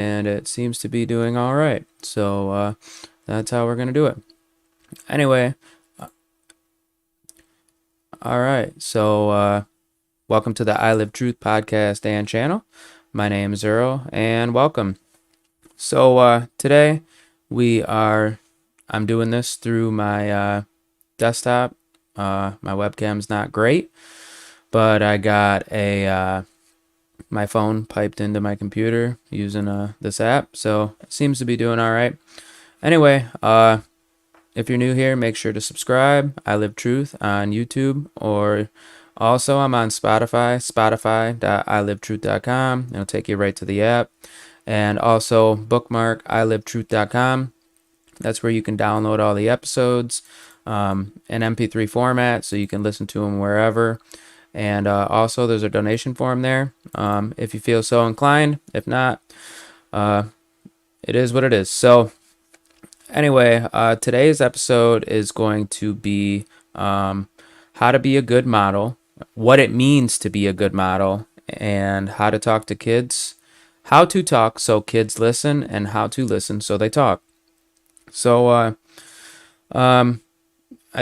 and it seems to be doing all right. So that's how we're going to do it. Anyway, all right. So welcome to the I Live Truth podcast and channel. My name is Earl, and welcome. So today I'm doing this through my desktop. My webcam's not great, but I got a my phone piped into my computer using this app, so it seems to be doing all right. Anyway, if you're new here, make sure to subscribe. I Live Truth on YouTube, or also I'm on Spotify, spotify.ilivetruth.com. It'll take you right to the app. And also bookmark ilivetruth.com. That's where you can download all the episodes in MP3 format, so you can listen to them wherever. And also there's a donation form there if you feel so inclined. If not, it is what it is. So anyway, today's episode is going to be how to be a good model, what it means to be a good model, and how to talk to kids, how to talk so kids listen, and how to listen so they talk. So I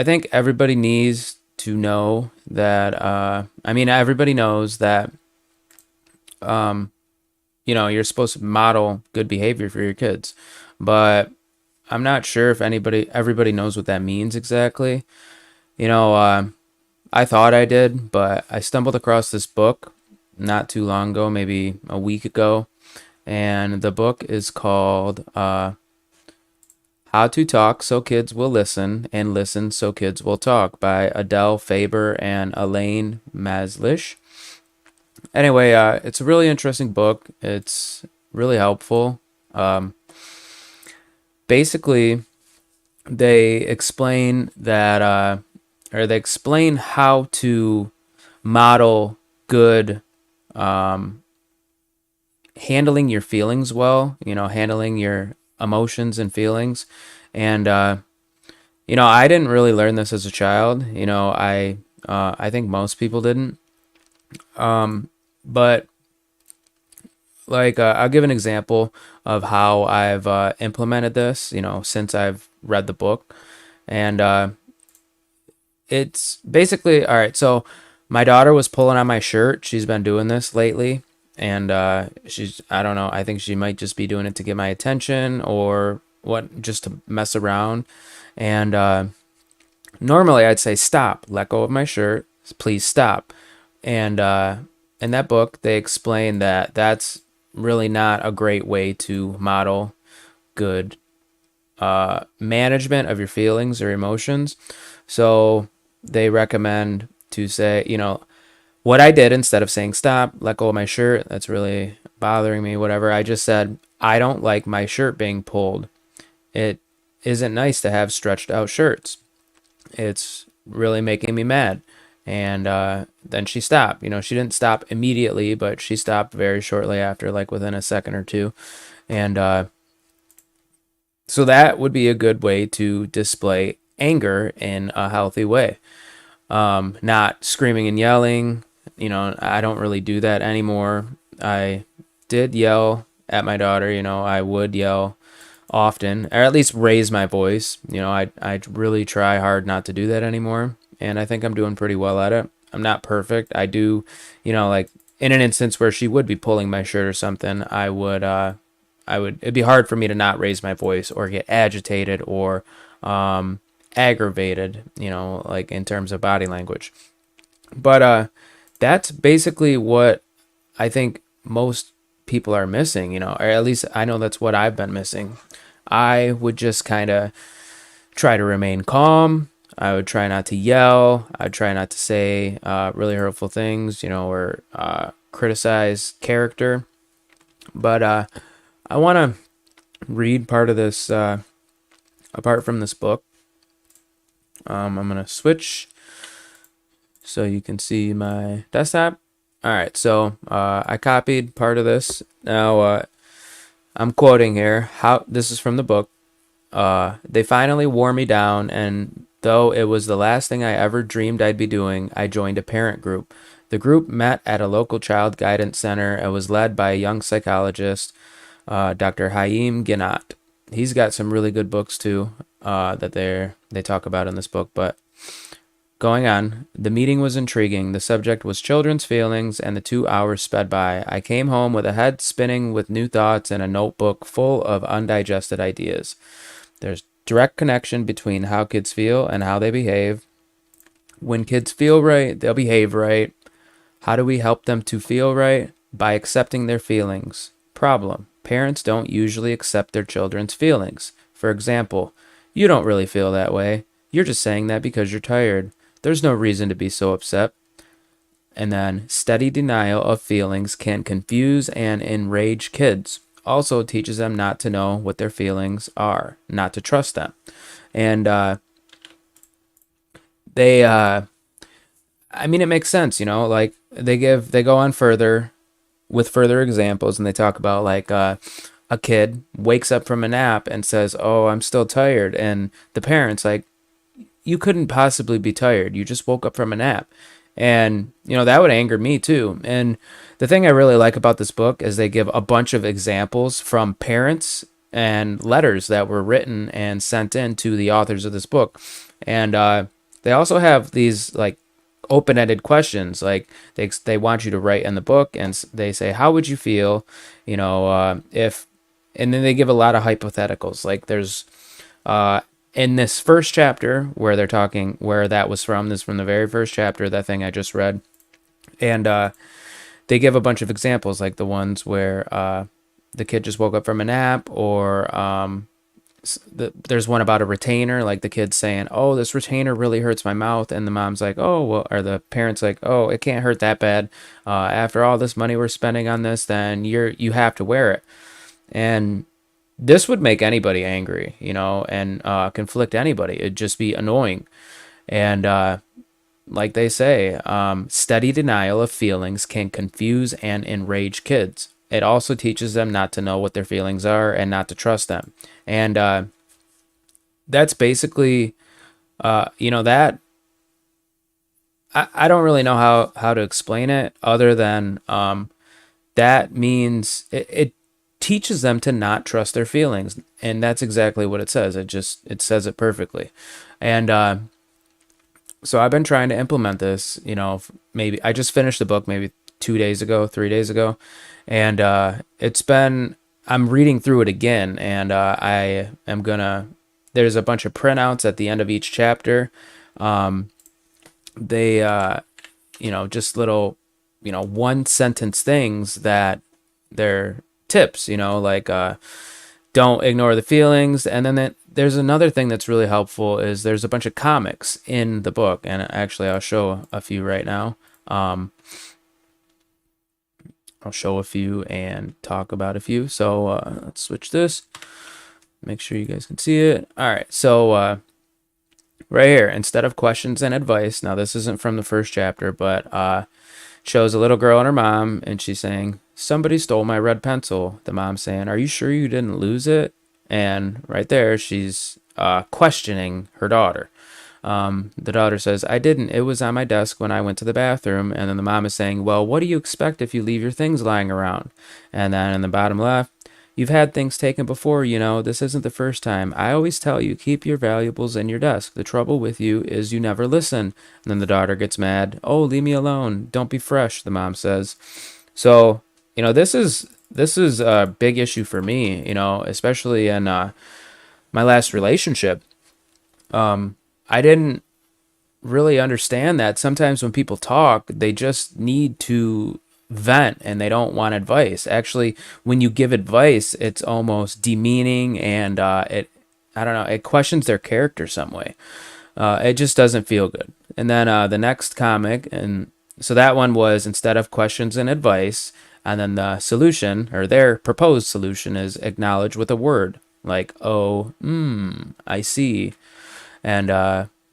think everybody needs to know that, everybody knows that, you're supposed to model good behavior for your kids, but I'm not sure if everybody knows what that means exactly. I thought I did, but I stumbled across this book not too long ago, maybe a week ago, and the book is called How to Talk So Kids Will Listen and Listen So Kids Will Talk by Adele Faber and Elaine Maslish. Anyway, it's a really interesting book. It's really helpful. Basically, they explain they explain how to model good handling your feelings well, handling your emotions and feelings. And I didn't really learn this as a child. I think most people didn't. But I'll give an example of how I've implemented this, since I've read the book. And it's basically, all right, so my daughter was pulling on my shirt. She's been doing this lately. And I don't know, I think she might just be doing it to get my attention or what, just to mess around. And normally I'd say, stop, let go of my shirt, please stop. And in that book, they explain that that's really not a great way to model good management of your feelings or emotions. So they recommend to say, what I did, instead of saying stop, let go of my shirt, that's really bothering me, whatever, I just said, I don't like my shirt being pulled. It isn't nice to have stretched out shirts. It's really making me mad. And then she stopped. She didn't stop immediately, but she stopped very shortly after, like within a second or two. And so that would be a good way to display anger in a healthy way. Not screaming and yelling. I don't really do that anymore. I did yell at my daughter. I would yell often, or at least raise my voice. I really try hard not to do that anymore. And I think I'm doing pretty well at it. I'm not perfect. I do, like in an instance where she would be pulling my shirt or something, it'd be hard for me to not raise my voice or get agitated or aggravated, like in terms of body language. But that's basically what I think most people are missing, or at least I know that's what I've been missing. I would just kind of try to remain calm. I would try not to yell. I'd try not to say really hurtful things, or criticize character. But I want to read part of this, apart from this book. I'm going to switch so you can see my desktop. All right, so I copied part of this. Now, I'm quoting here. This is from the book. They finally wore me down, and though it was the last thing I ever dreamed I'd be doing, I joined a parent group. The group met at a local child guidance center and was led by a young psychologist. Dr. Haim Ginott. He's got some really good books too that they talk about in this book. But going on, the meeting was intriguing. The subject was children's feelings, and the 2 hours sped by. I came home with a head spinning with new thoughts and a notebook full of undigested ideas. There's direct connection between how kids feel and how they behave. When kids feel right, they'll behave right. How do we help them to feel right? By accepting their feelings. Problem: parents don't usually accept their children's feelings. For example, you don't really feel that way. You're just saying that because you're tired. There's no reason to be so upset. And then, steady denial of feelings can confuse and enrage kids. Also teaches them not to know what their feelings are, not to trust them. And they I mean, it makes sense, like they go on further with further examples, and they talk about like a kid wakes up from a nap and says, "Oh, I'm still tired," and the parents like, "You couldn't possibly be tired. You just woke up from a nap." And that would anger me too. And the thing I really like about this book is they give a bunch of examples from parents and letters that were written and sent in to the authors of this book. And they also have these like open-ended questions, like they want you to write in the book, and they say, how would you feel if, and then they give a lot of hypotheticals. Like there's in this first chapter where they're talking, where that was from, this from the very first chapter, that thing I just read, and they give a bunch of examples, like the ones where the kid just woke up from a nap, or there's one about a retainer, like the kid's saying, "Oh, this retainer really hurts my mouth," and the mom's like, "Oh, well," or the parents like, "Oh, it can't hurt that bad. After all this money we're spending on this, then you have to wear it." And this would make anybody angry, and conflict anybody. It'd just be annoying. And like they say, steady denial of feelings can confuse and enrage kids. It also teaches them not to know what their feelings are and not to trust them. And that's basically, that I don't really know how to explain it, other than that means it teaches them to not trust their feelings. And that's exactly what it says. It says it perfectly. And so I've been trying to implement this, maybe I just finished the book maybe 2 days ago, 3 days ago. And I'm reading through it again, and I am there's a bunch of printouts at the end of each chapter. They, just little, one sentence things that they're tips, like don't ignore the feelings. And then there's another thing that's really helpful is there's a bunch of comics in the book, and actually I'll show a few right now. I'll show a few and talk about a few. So let's switch this. Make sure you guys can see it. All right. So right here, instead of questions and advice. Now this isn't from the first chapter, but shows a little girl and her mom, and she's saying, "Somebody stole my red pencil." The mom's saying, "Are you sure you didn't lose it?" And right there, she's questioning her daughter. The daughter says, "I didn't. It was on my desk when I went to the bathroom." And then the mom is saying, "Well, what do you expect if you leave your things lying around?" And then in the bottom left, "You've had things taken before, This isn't the first time. I always tell you, keep your valuables in your desk. The trouble with you is you never listen." And then the daughter gets mad. "Oh, leave me alone. Don't be fresh," the mom says. So, this is a big issue for me, especially in my last relationship. I didn't really understand that sometimes when people talk, they just need to vent and they don't want advice. Actually, when you give advice, it's almost demeaning, and I don't know, it questions their character some way. It just doesn't feel good. And then the next comic, and so that one was instead of questions and advice, and then the solution, or their proposed solution, is acknowledge with a word like, "Oh, I see." And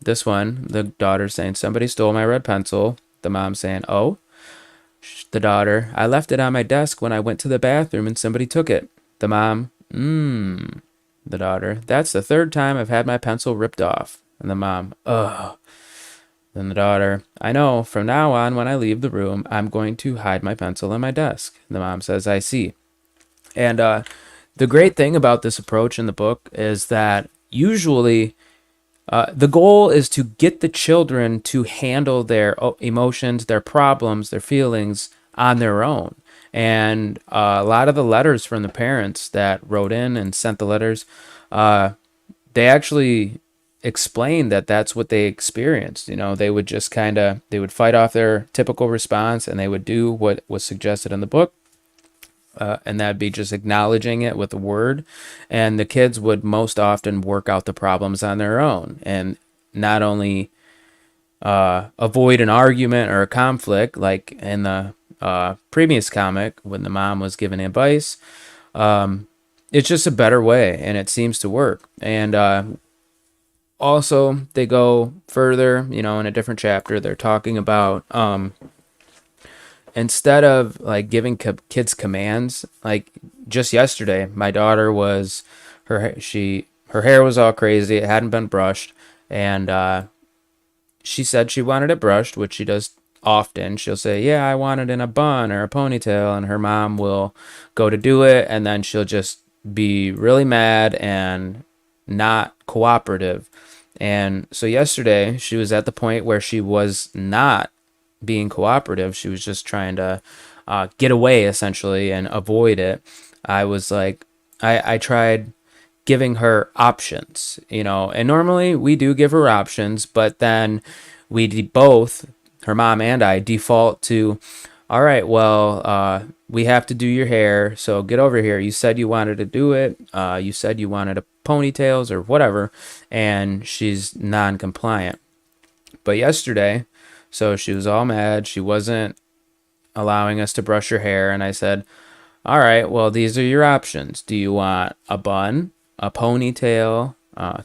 this one, the daughter saying, "Somebody stole my red pencil." The mom saying, "Oh." The daughter, "I left it on my desk when I went to the bathroom and somebody took it." The mom, The daughter, "That's the third time I've had my pencil ripped off." And the mom, "Ugh." Then the daughter, "I know, from now on when I leave the room, I'm going to hide my pencil in my desk." The mom says, "I see." And the great thing about this approach in the book is that usually the goal is to get the children to handle their emotions, their problems, their feelings on their own. And a lot of the letters from the parents that wrote in and sent the letters, they actually explained that that's what they experienced. They would just they would fight off their typical response, and they would do what was suggested in the book. And that'd be just acknowledging it with a word. And the kids would most often work out the problems on their own and not only avoid an argument or a conflict like in the previous comic when the mom was giving advice. It's just a better way, and it seems to work. And also, they go further, in a different chapter. They're talking about instead of like giving kids commands, like just yesterday, my daughter was her hair was all crazy. It hadn't been brushed, and she said she wanted it brushed, which she does often. She'll say, "Yeah, I want it in a bun or a ponytail," and her mom will go to do it, and then she'll just be really mad and not cooperative. And so yesterday, she was at the point where she was not being cooperative. She was just trying to get away essentially and avoid it. I was like, I tried giving her options, and normally we do give her options, but then both, her mom and I, default to, all right, well, we have to do your hair, so get over here. You said you wanted to do it. You said you wanted a ponytails or whatever, and she's non-compliant. But yesterday, so she was all mad. She wasn't allowing us to brush her hair. And I said, all right, well, these are your options. Do you want a bun, a ponytail,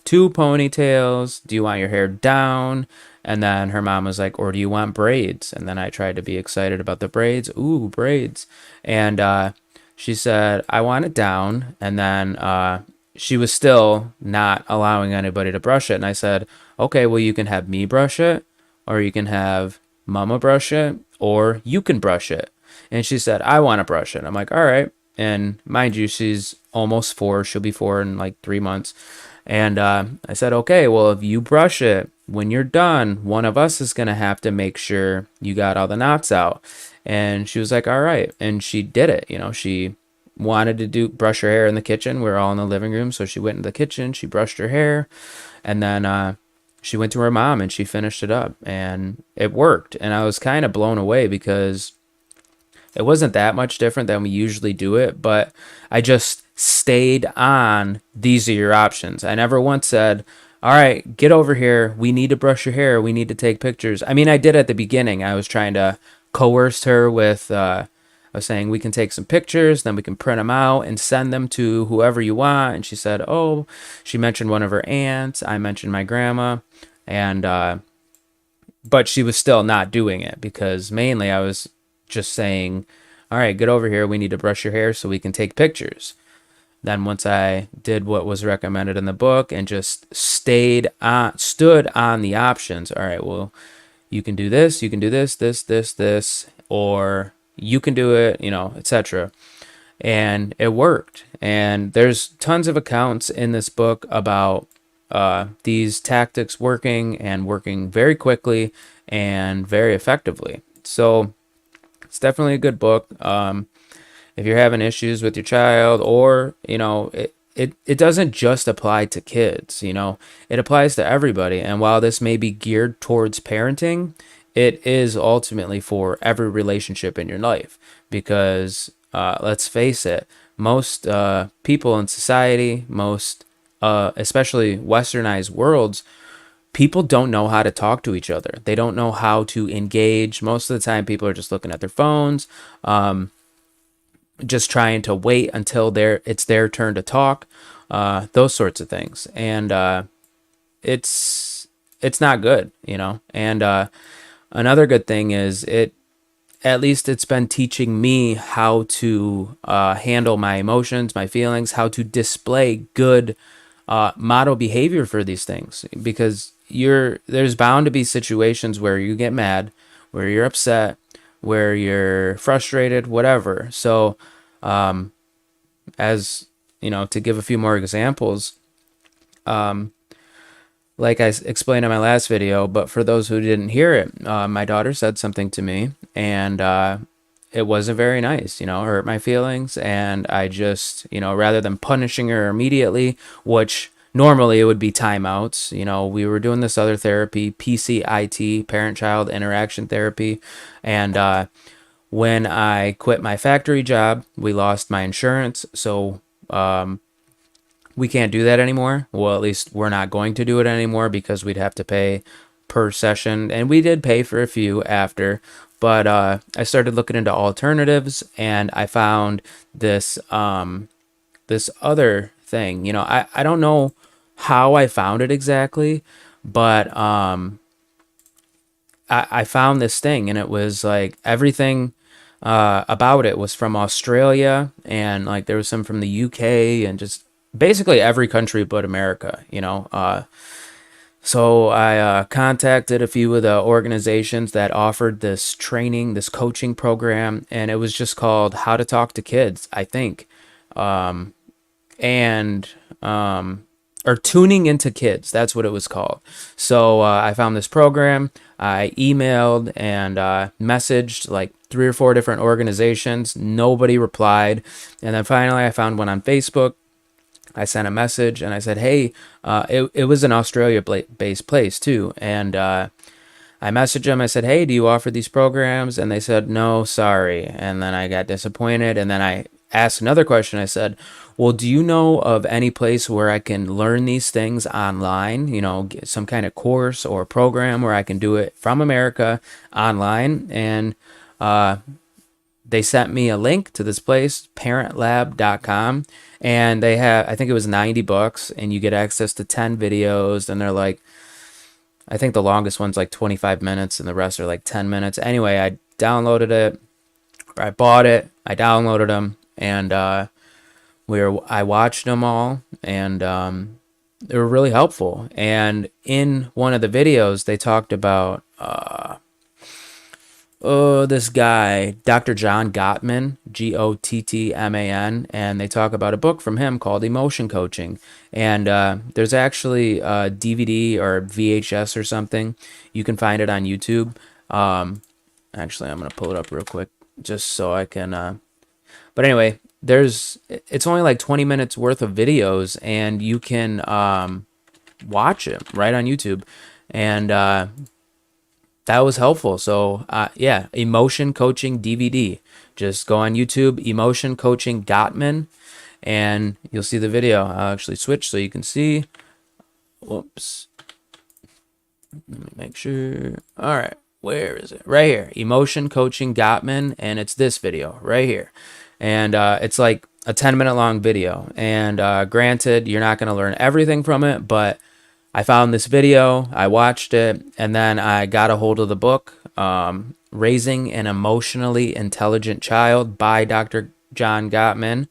two ponytails? Do you want your hair down? And then her mom was like, or do you want braids? And then I tried to be excited about the braids. Ooh, braids. And she said, I want it down. And then she was still not allowing anybody to brush it. And I said, okay, well, you can have me brush it, or you can have mama brush it, or you can brush it. And she said, I want to brush it. I'm like, all right. And mind you, she's almost 4. She'll be 4 in like 3 months. And I said, okay, well, if you brush it, when you're done, one of us is going to have to make sure you got all the knots out. And she was like, all right. And she did it. She wanted to brush her hair in the kitchen. We were all in the living room. So she went in the kitchen, she brushed her hair, and then she went to her mom and she finished it up, and it worked. And I was kind of blown away because it wasn't that much different than we usually do it, but I just stayed on, these are your options. I never once said, all right, get over here. We need to brush your hair. We need to take pictures. I mean, I did at the beginning. I was trying to coerce her with, I was saying, we can take some pictures, then we can print them out and send them to whoever you want. And she said, oh, she mentioned one of her aunts. I mentioned my grandma. And, but she was still not doing it because mainly I was just saying, all right, get over here. We need to brush your hair so we can take pictures. Then once I did what was recommended in the book and just stood on the options, all right, well, you can do this, this, or you can do it, etc. And it worked. And there's tons of accounts in this book about these tactics working and working very quickly and very effectively. So it's definitely a good book. If you're having issues with your child, or, it doesn't just apply to kids, it applies to everybody. And while this may be geared towards parenting, it is ultimately for every relationship in your life, because let's face it, most people in society, especially westernized worlds, people don't know how to talk to each other. They don't know how to engage. Most of the time, people are just looking at their phones, just trying to wait until it's their turn to talk, those sorts of things. And it's not good, And another good thing is at least it's been teaching me how to handle my emotions, my feelings, how to display good model behavior for these things, because there's bound to be situations where you get mad, where you're upset, where you're frustrated, whatever. So as to give a few more examples, like explained in my last video, but for those who didn't hear it, my daughter said something to me, and it wasn't very nice, hurt my feelings. And I just, rather than punishing her immediately, which normally it would be timeouts, we were doing this other therapy, PCIT, parent child interaction therapy. And when I quit my factory job, we lost my insurance. So, we can't do that anymore. Well, at least we're not going to do it anymore because we'd have to pay per session. And we did pay for a few after, but I started looking into alternatives, and I found this this other thing. I don't know how I found it exactly, but I found this thing, and it was like everything about it was from Australia, and like there was some from the UK, and just basically every country but America. So I contacted a few of the organizations that offered this training, this coaching program, and it was just called How to Talk to Kids, I think. And or Tuning into Kids, that's what it was called. So I found this program. I emailed and messaged like 3 or 4 different organizations. Nobody replied. And then finally I found one on Facebook. I sent a message and I said, hey, it was an Australia-based place too. And I messaged them. I said, hey, do you offer these programs? And they said, no, sorry. And then I got disappointed. And then I asked another question. I said, well, do you know of any place where I can learn these things online? Get some kind of course or program where I can do it from America online. And they sent me a link to this place, parentlab.com, and they have, I think it was $90, and you get access to 10 videos, and they're like, I think the longest one's like 25 minutes, and the rest are like 10 minutes. Anyway, I downloaded it, or I bought it, I downloaded them, and I watched them all, and they were really helpful. And in one of the videos, they talked about this guy, Dr. John Gottman, Gottman, and they talk about a book from him called Emotion Coaching. And there's actually a DVD or VHS or something. You can find it on YouTube. Actually, I'm going to pull it up real quick just so I can. But anyway, it's only like 20 minutes worth of videos, and you can watch it right on YouTube. And that was helpful. So yeah, Emotion Coaching DVD. Just go on YouTube, Emotion Coaching Gottman, and you'll see the video. I'll actually switch so you can see. Whoops. Let me make sure. All right, where is it? Right here, Emotion Coaching Gottman, and it's this video right here. And it's like a 10-minute long video. And granted, you're not going to learn everything from it, but I found this video, I watched it, and then I got a hold of the book, Raising an Emotionally Intelligent Child by Dr. John Gottman.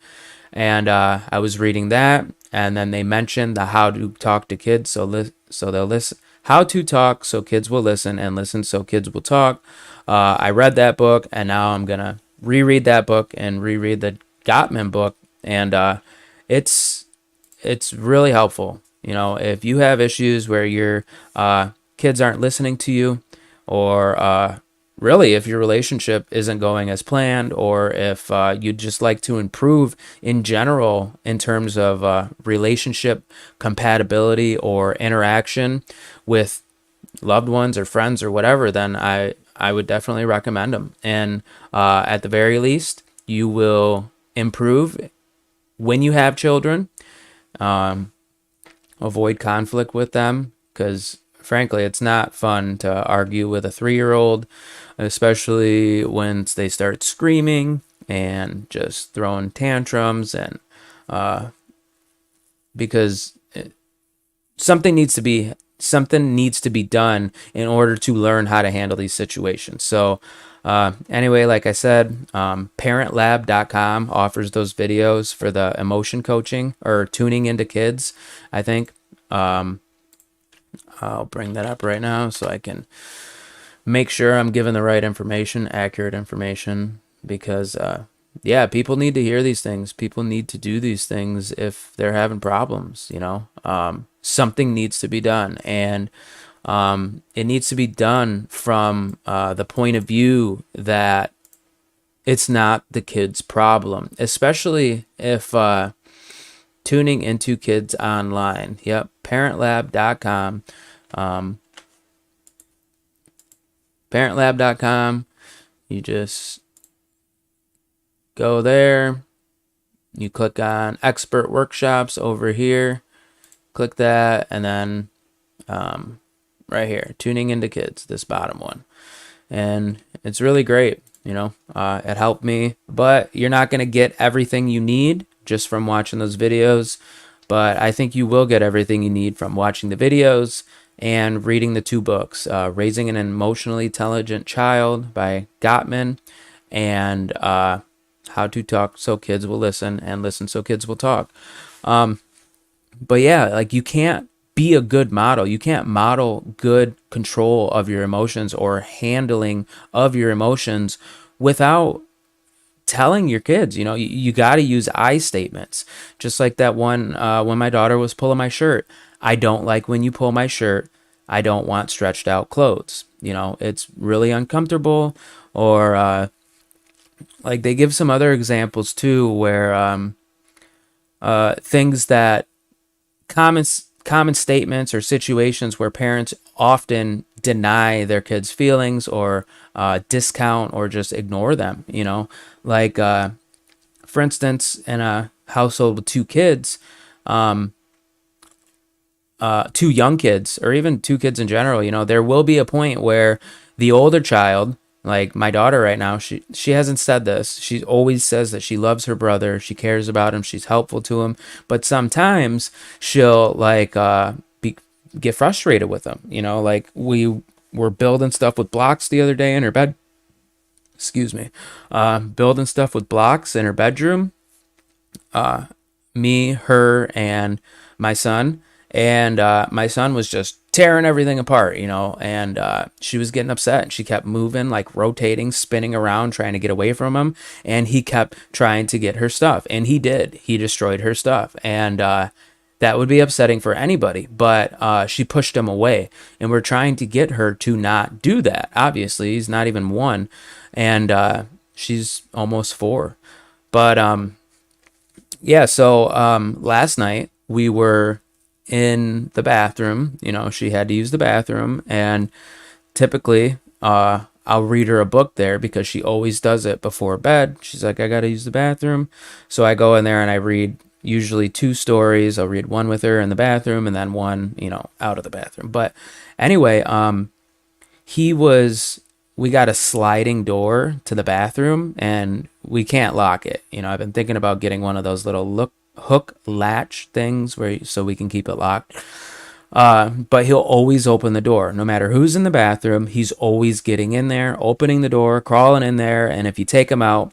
And I was reading that, and then they mentioned the How to Talk to Kids, so they'll listen. How to Talk so kids will listen, and listen so kids will talk. I read that book, and now I'm going to reread that book and reread the Gottman book, and it's really helpful. If you have issues where your kids aren't listening to you, or really if your relationship isn't going as planned, or if you'd just like to improve in general in terms of relationship compatibility or interaction with loved ones or friends or whatever, then I would definitely recommend them. And at the very least, you will improve when you have children. Avoid conflict with them, because frankly, it's not fun to argue with a 3-year-old, especially when they start screaming and just throwing tantrums, and because something needs to be done in order to learn how to handle these situations. So anyway, like I said, parentlab.com offers those videos for the emotion coaching, or tuning into kids, I think. I'll bring that up right now so I can make sure I'm giving the right information, accurate information, because yeah, people need to hear these things. People need to do these things if they're having problems, you know. Something needs to be done, and it needs to be done from the point of view that it's not the kid's problem, especially if tuning into kids online. Yep, parentlab.com. Um, parentlab.com. You just go there. You click on expert workshops over here. Click that, and then right here, tuning into kids, this bottom one. And it's really great. You know, it helped me, but you're not going to get everything you need just from watching those videos. But I think you will get everything you need from watching the videos and reading the two books, Raising an Emotionally Intelligent Child by Gottman, and How to Talk So Kids Will Listen, and Listen So Kids Will Talk. But yeah, like, you can't be a good model. You can't model good control of your emotions or handling of your emotions without telling your kids. You know, you got to use I statements. Just like that one when my daughter was pulling my shirt. I don't like when you pull my shirt. I don't want stretched out clothes. You know, it's really uncomfortable. Or like, they give some other examples too, where things that common statements or situations where parents often deny their kids' feelings, or discount or just ignore them. You know, like for instance, in a household with two kids, two young kids, or even two kids in general, you know, there will be a point where the older child, like my daughter right now, she hasn't said this. She always says that she loves her brother, she cares about him, she's helpful to him, but sometimes she'll like get frustrated with him. You know, like, we were building stuff with blocks the other day in her bed. Excuse me. Building stuff with blocks in her bedroom. Me, her, and my son. And my son was just tearing everything apart, you know, and she was getting upset, and she kept moving, like rotating, spinning around, trying to get away from him. And he kept trying to get her stuff, and he did. He destroyed her stuff. And that would be upsetting for anybody, but she pushed him away. And we're trying to get her to not do that. Obviously, he's not even one, and she's almost 4. But yeah, so last night we were in the bathroom. You know, she had to use the bathroom, and typically I'll read her a book there because she always does it before bed. She's like, I gotta use the bathroom. So I go in there and I read usually 2 stories. I'll read one with her in the bathroom, and then one, you know, out of the bathroom. But anyway, we got a sliding door to the bathroom, and we can't lock it. You know, I've been thinking about getting one of those little hook latch things so we can keep it locked. But he'll always open the door. No matter who's in the bathroom, he's always getting in there, opening the door, crawling in there. And if you take him out,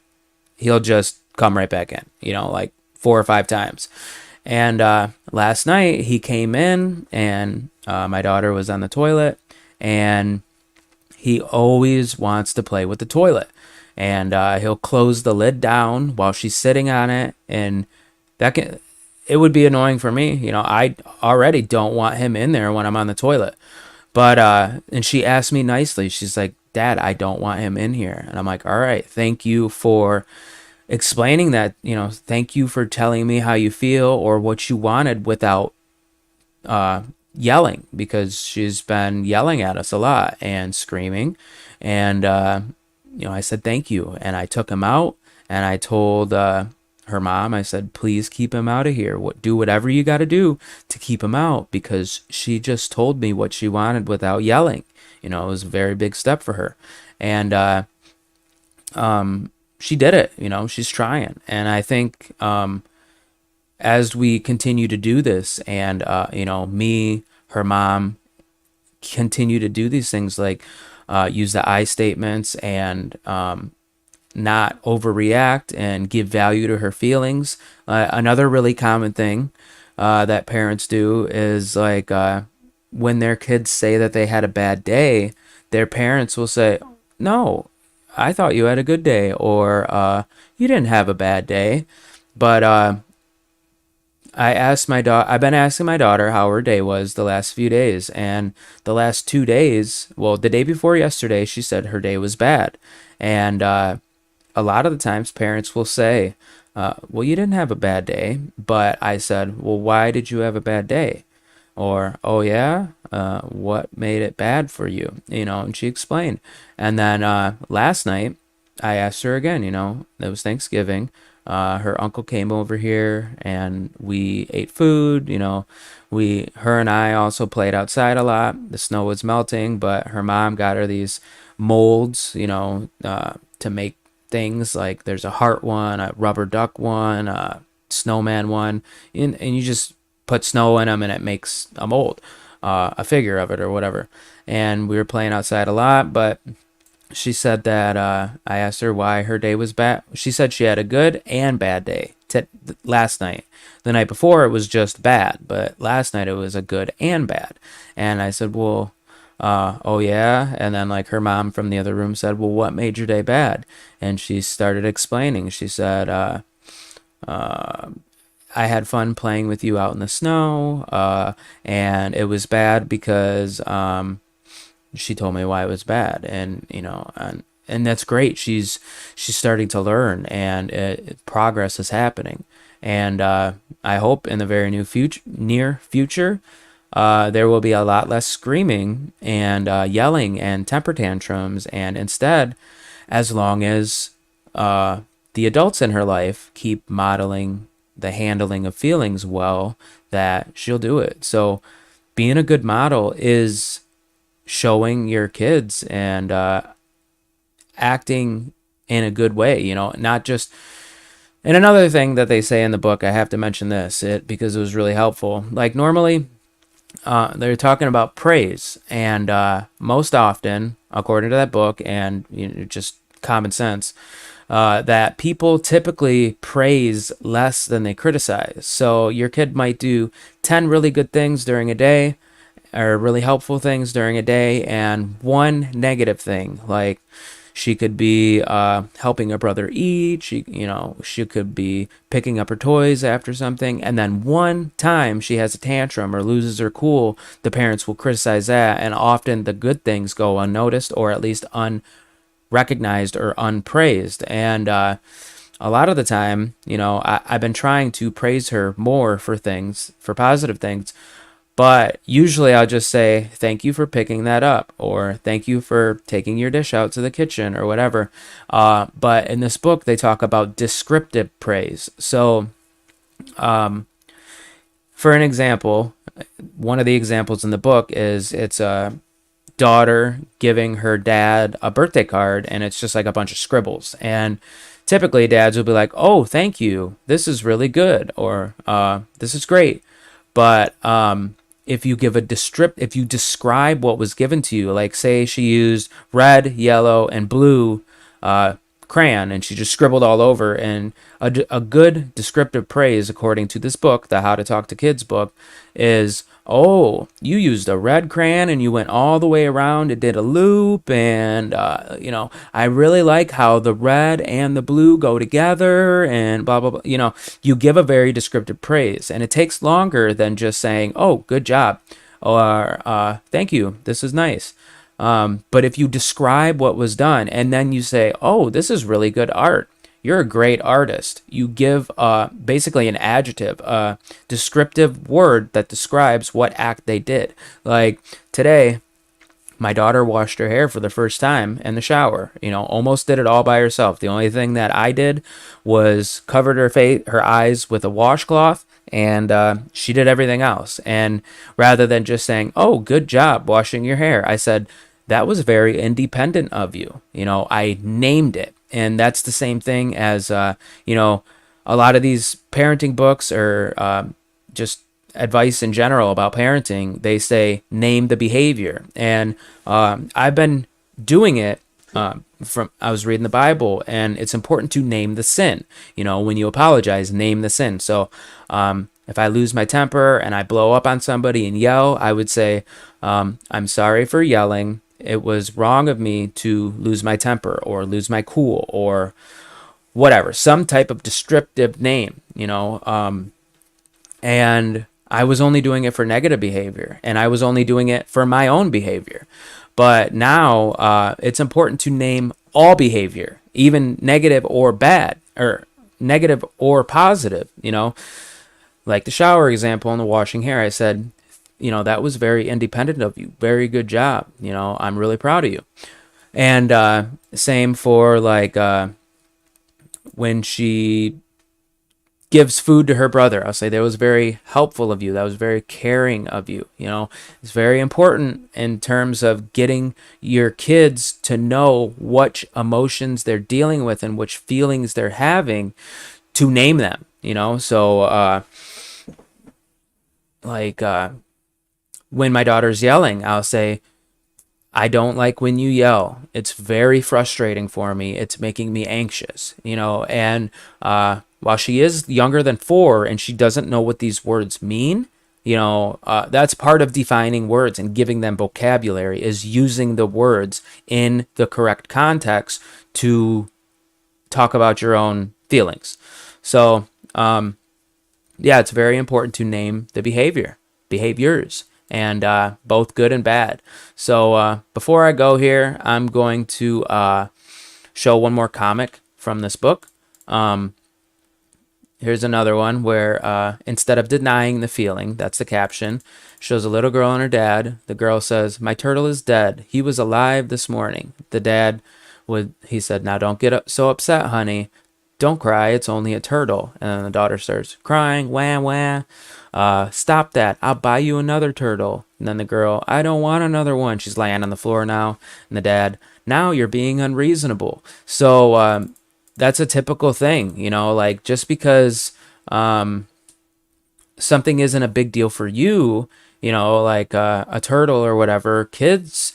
he'll just come right back in, you know, like 4 or 5 times. And last night he came in, and my daughter was on the toilet, and he always wants to play with the toilet. And he'll close the lid down while she's sitting on it. And it would be annoying for me. You know, I already don't want him in there when I'm on the toilet. But and she asked me nicely. She's like, Dad, I don't want him in here. And I'm like, all right, thank you for explaining that. You know, thank you for telling me how you feel or what you wanted without yelling, because she's been yelling at us a lot and screaming. And you know, I said thank you, and I took him out, and I told her mom, I said, please keep him out of here. Do whatever you got to do to keep him out, because she just told me what she wanted without yelling. You know, it was a very big step for her. And she did it. You know, she's trying. And I think as we continue to do this, and you know, me, her mom, continue to do these things, like use the I statements, and not overreact, and give value to her feelings. Another really common thing that parents do is, like, when their kids say that they had a bad day, their parents will say, no, I thought you had a good day, or you didn't have a bad day. But I've been asking my daughter how her day was the last few days, and the last 2 days, well, the day before yesterday, she said her day was bad. And a lot of the times parents will say, well, you didn't have a bad day. But I said, well, why did you have a bad day? Or, oh yeah, what made it bad for you? And she explained. And then last night, I asked her again, it was Thanksgiving. Her uncle came over here and we ate food. Her and I also played outside a lot. The snow was melting, but her mom got her these molds, to make things. Like there's a heart one, a rubber duck one, a snowman one, and you just put snow in them and it makes a mold, a figure of it or whatever. And we were playing outside a lot, but she said that I asked her why her day was bad. She said she had a good and bad day last night. The night before it was just bad, but last night it was a good and bad. And I said, well, oh yeah. And then like her mom from the other room said, well, what made your day bad? And she started explaining. She said, I had fun playing with you out in the snow, and it was bad because she told me why it was bad, and that's great. She's starting to learn, and progress is happening, and I hope in the very near future, there will be a lot less screaming and yelling and temper tantrums, and instead, as long as the adults in her life keep modeling the handling of feelings well, that she'll do it. So being a good model is showing your kids and acting in a good way, not just. And another thing that they say in the book, I have to mention this because it was really helpful. Like normally they're talking about praise, and most often, according to that book and just common sense, that people typically praise less than they criticize. So your kid might do 10 really good things during a day, or really helpful things during a day, and one negative thing. Like she could be helping her brother eat. She could be picking up her toys after something, and then one time she has a tantrum or loses her cool, the parents will criticize that, and often the good things go unnoticed, or at least unrecognized or unpraised. And a lot of the time, I've been trying to praise her more for positive things, but usually I'll just say, thank you for picking that up, or thank you for taking your dish out to the kitchen, or whatever. But in this book, they talk about descriptive praise. So for an example, one of the examples in the book is it's a daughter giving her dad a birthday card, and it's just like a bunch of scribbles. And typically dads will be like, oh, thank you, this is really good, or this is great. But if you describe what was given to you, like say she used red, yellow, and blue crayon, and she just scribbled all over, and a good descriptive praise, according to this book, the How to Talk to Kids book, is, oh, you used a red crayon and you went all the way around, it did a loop, and I really like how the red and the blue go together, and blah blah blah. You give a very descriptive praise, and it takes longer than just saying, oh, good job, or thank you, this is nice. But if you describe what was done and then you say, oh, this is really good art, you're a great artist, you give basically an adjective, a descriptive word that describes what act they did. Like today, my daughter washed her hair for the first time in the shower, almost did it all by herself. The only thing that I did was covered her eyes with a washcloth, and she did everything else. And rather than just saying, oh, good job washing your hair, I said, that was very independent of you. I named it. And that's the same thing as, a lot of these parenting books, or just advice in general about parenting, they say, name the behavior. And I've been doing it I was reading the Bible, and it's important to name the sin. When you apologize, name the sin. So if I lose my temper and I blow up on somebody and yell, I would say, I'm sorry for yelling. it was wrong of me to lose my temper or lose my cool or whatever, some type of descriptive name, and I was only doing it for negative behavior, and I was only doing it for my own behavior. But now it's important to name all behavior, even negative or bad, or negative or positive. Like the shower example and the washing hair. I said, that was very independent of you. Very good job. I'm really proud of you. And same for like when she gives food to her brother. I'll say that was very helpful of you. That was very caring of you. It's very important in terms of getting your kids to know which emotions they're dealing with and which feelings they're having to name them. So like when my daughter's yelling, I'll say, I don't like when you yell. It's very frustrating for me. It's making me anxious, and while she is younger than 4 and she doesn't know what these words mean, that's part of defining words and giving them vocabulary, is using the words in the correct context to talk about your own feelings. So, yeah, it's very important to name the behaviors, and both good and bad. So before I go here, I'm going to show one more comic from this book. Here's another one where instead of denying the feeling, that's the caption, shows a little girl and her dad. The girl says, "My turtle is dead. He was alive this morning." The dad he said, "Now don't get so upset, honey. Don't cry. It's only a turtle." And then the daughter starts crying, wah, wah. Stop that. I'll buy you another turtle. And then the girl, "I don't want another one." She's laying on the floor now. And the dad, "Now you're being unreasonable." So that's a typical thing, like just because something isn't a big deal for you, like a turtle or whatever, kids,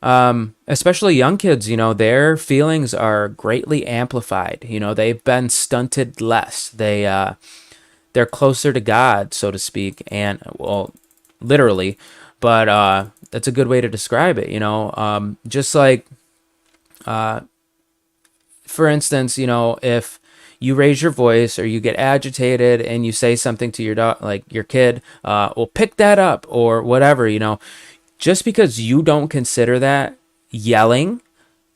especially young kids, their feelings are greatly amplified. They've been stunted less. They're closer to God, so to speak, and well, literally, but that's a good way to describe it. Just like for instance, if you raise your voice or you get agitated and you say something to like your kid, well, pick that up or whatever, just because you don't consider that yelling,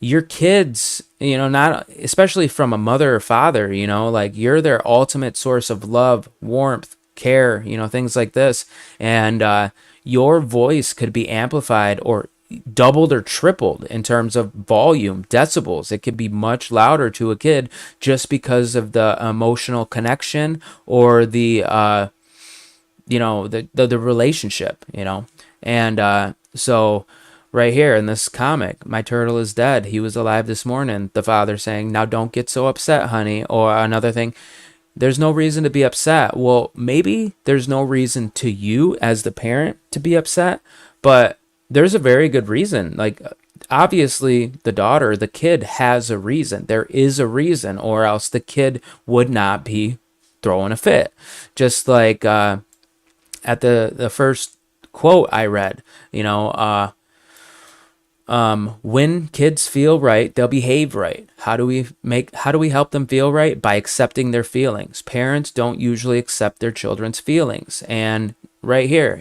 your kids, not especially from a mother or father, like you're their ultimate source of love, warmth, care, things like this. And your voice could be amplified or doubled or tripled in terms of volume, decibels. It could be much louder to a kid just because of the emotional connection or the relationship, and so right here in this comic, "My turtle is dead. He was alive this morning." The father saying, "Now don't get so upset, honey." Or another thing, "There's no reason to be upset." Well, maybe there's no reason to you as the parent to be upset, but there's a very good reason. Like, obviously, the daughter, the kid has a reason. There is a reason, or else the kid would not be throwing a fit. Just like at the first quote I read, when kids feel right, they'll behave right. How do we help them feel right? By accepting their feelings. Parents don't usually accept their children's feelings. And right here,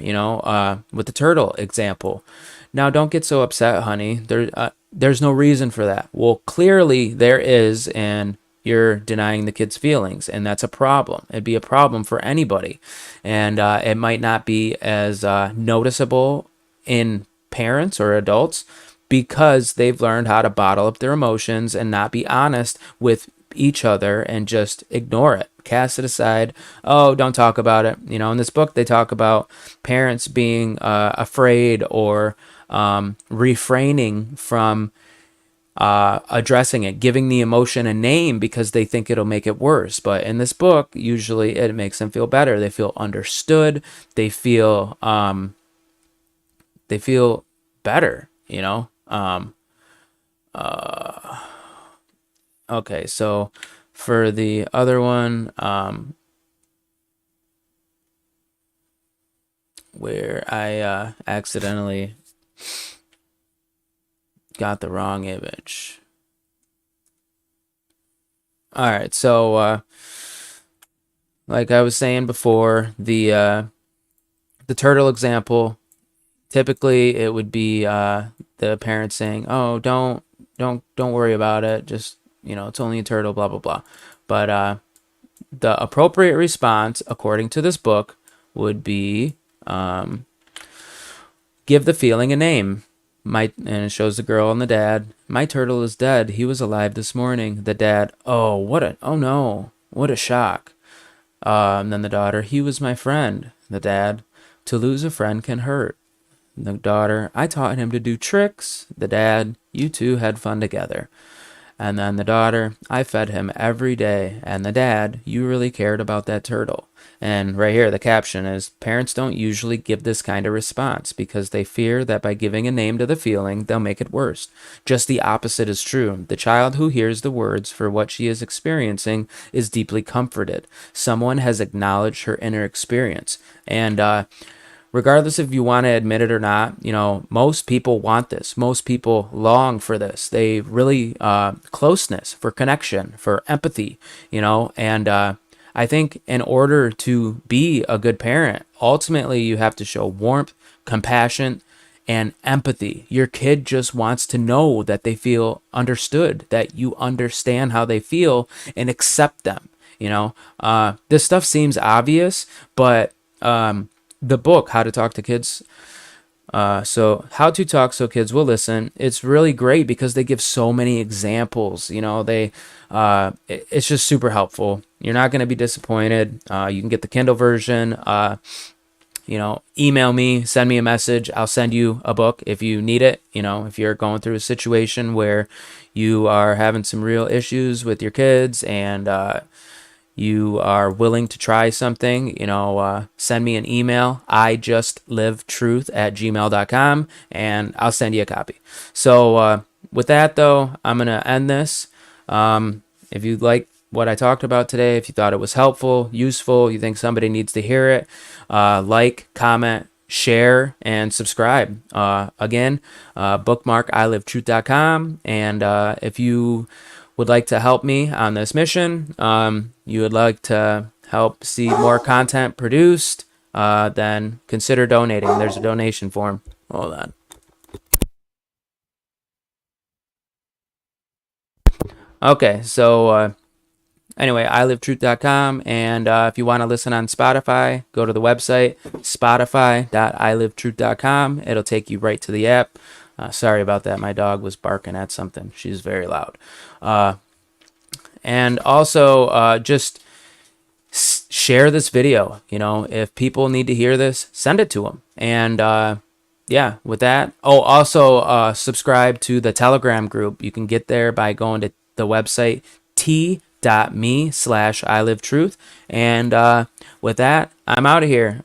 with the turtle example, "Now don't get so upset, honey. There's no reason for that." Well, clearly there is, and you're denying the kid's feelings, and that's a problem. It'd be a problem for anybody, and it might not be as noticeable in parents or adults because they've learned how to bottle up their emotions and not be honest with each other and just ignore it, cast it aside. "Oh, don't talk about it." In this book, they talk about parents being afraid or refraining from addressing it, giving the emotion a name because they think it'll make it worse. But in this book, usually it makes them feel better. They feel understood. They feel better, Okay, so for the other one, where I accidentally got the wrong image. All right, so like I was saying before, the turtle example, typically it would be the parent saying, "Oh, don't worry about it. Just, it's only a turtle, blah blah blah." But the appropriate response, according to this book, would be give the feeling a name. And it shows the girl and the dad. My turtle is dead. He was alive this morning. The dad, oh no, what a shock. And then the daughter, he was my friend. The dad, to lose a friend can hurt. The daughter, I taught him to do tricks. The dad, you two had fun together. And then the daughter, I fed him every day. And the dad, you really cared about that turtle. And right here, the caption is, parents don't usually give this kind of response because they fear that by giving a name to the feeling, they'll make it worse. Just the opposite is true. The child who hears the words for what she is experiencing is deeply comforted. Someone has acknowledged her inner experience. And regardless if you want to admit it or not, most people want this. Most people long for this. They really closeness, for connection, for empathy, and I think in order to be a good parent, ultimately you have to show warmth, compassion, and empathy. Your kid just wants to know that they feel understood, that you understand how they feel and accept them. This stuff seems obvious, but the book, How to Talk to Kids, so How to Talk So Kids Will Listen, it's really great because they give so many examples. It's just super helpful. You're not going to be disappointed. You can get the Kindle version. Email me, send me a message. I'll send you a book if you need it. If you're going through a situation where you are having some real issues with your kids and you are willing to try something, send me an email, ijustlivetruth@gmail.com, and I'll send you a copy. So with that, though, I'm going to end this. If you like what I talked about today, if you thought it was helpful, useful, you think somebody needs to hear it, like, comment, share, and subscribe. Again, bookmark ilivetruth.com. And if you would like to help me on this mission, you would like to help see more content produced, then consider donating. There's a donation form. Hold on. Okay, so anyway, ilivetruth.com, and if you want to listen on Spotify, go to the website, spotify.ilivetruth.com. It'll take you right to the app. Sorry about that. My dog was barking at something. She's very loud. And also, just share this video. If people need to hear this, send it to them. And yeah, with that. Oh, also subscribe to the Telegram group. You can get there by going to the website t.me/ilivetruth. And with that, I'm out of here.